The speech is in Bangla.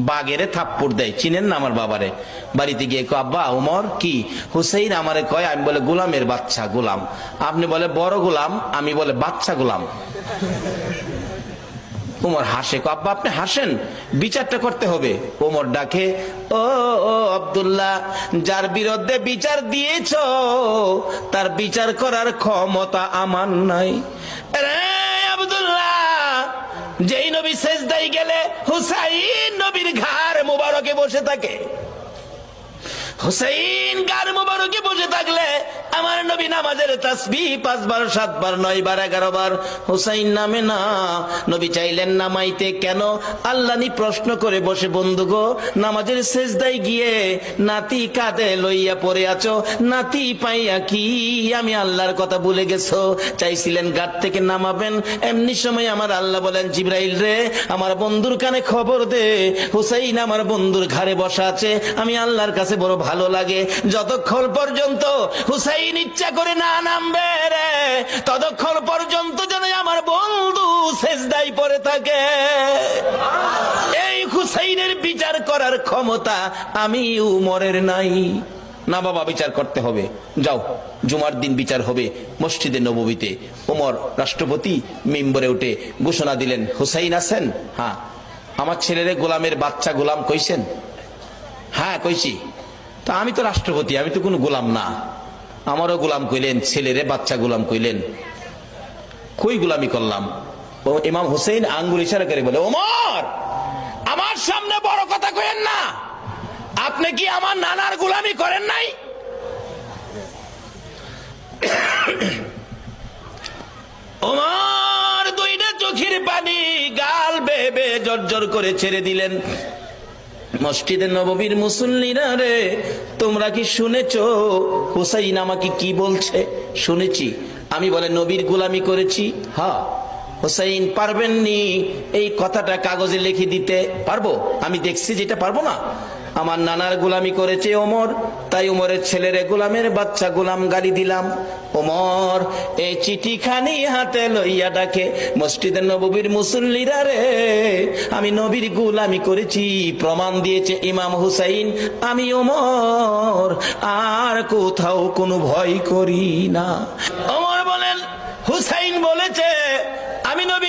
বাগেরে থাপ্পড় দেয়, চিনেন না আমার বাবারে। বাড়িতে গিয়ে কয় আব্বা ওমর কি? হুসাইন আমারে কয়, আমি বলে গোলামের বাচ্চা গোলাম, আপনি বলে বড় গোলাম, আমি বলে বাচ্চা গোলাম। ওমর হাসে, কয় আব্বা আপনি হাসেন, বিচারটা করতে হবে। ওমর ডাকে, ও ও আব্দুল্লাহ, যার বিরুদ্ধে বিচার দিয়েছ তার বিচার করার ক্ষমতা আমার নাই। রে আব্দুল্লাহ, যেই নবী সেজদায় গেলে হুসাইন নবীর ঘাড় মুবারকে বসে থাকে, হুসাইন ঘাড় মুবারকে বসে থাকলে আমার নবী নামাজের তাসবিহ 5 বার 7 বার 9 বার 11 বার হুসাইন নামে না। নবী চাইলেন নামাইতে, কেন? আল্লাহনি প্রশ্ন করে বসে, বন্ধু গো, নামাজের সেজদায় গিয়ে নাতি কাঁধে লইয়া পড়ে আছো, নাতি পাইয়া কি আমি আল্লাহর কথা ভুলে গেছো? চাইছিলেন ঘাট থেকে নামাবেন, এমনি সময় আমার আল্লাহ বলেন, জিবরাইল রে, আমার বন্ধুর কানে খবর দে, হুসাইন আমার বন্ধুর ঘাড়ে বসা আছে, আমি আল্লাহর কাছে বড় ভালো লাগে, যতক্ষণ পর্যন্ত হুসাইন ইচ্ছা করে না নামবে রে, ততক্ষণ পর্যন্ত যেন আমার বন্ধু সেজদায় পড়ে থাকে। এই হুসাইনের বিচার করার ক্ষমতা আমি উমরের নাই। না বাবা, বিচার করতে হবে, যাও জুমার দিন বিচার হবে মসজিদে নববীতে। ওমর রাষ্ট্রপতি মিম্বরে উঠে ঘোষণা দিলেন, হুসাইন আছেন? হ্যাঁ। আমার ছেলেরে গোলামের বাচ্চা গোলাম কইছেন? হ্যাঁ কইছি। তা আমি তো রাষ্ট্রপতি, আমি তো কোনো গোলাম না, আমারও গোলাম কইলেন, ছেলেরে বাচ্চা গোলাম কইলেন, কই গোলামি করলাম? ও ইমাম হুসেইন আঙ্গুল ইশারা করে বলে, ওমর, আমার সামনে বড় কথা কইেন না, আপনি কি আমার নানার গোলামি করেন নাই? ওমর দুইটা চোখের পানি গাল বেয়ে বেয়ে জর্জর করে ছেড়ে দিলেন। মসজিদে নববীর মুসল্লিরা রে, তোমরা কি শুনেছো হুসাইন আমাকে কি বলছে? শুনেছি। আমি বলে নবীর গোলামি করেছি। হ্যাঁ। হুসাইন পারবেননি এই কথাটা কাগজে লিখে দিতে? পারবো, আমি দেখছি যেটা পারবো না। আমার নানার গোলামি করেছে ওমর, তাই ওমরের ছেলেরে গোলামের বাচ্চা গোলাম গালি দিলাম। ওমর এই চিঠিখানি হাতে লইয়া ডাকে, মসজিদের নববীর মুসল্লিরা রে, আমি নবীর গোলামি করেছি, প্রমাণ দিয়েছে ইমাম হুসাইন, আমি ওমর আর কোথাও কোনো ভয় করি না। ওমর বলেন, হুসাইন বলেছে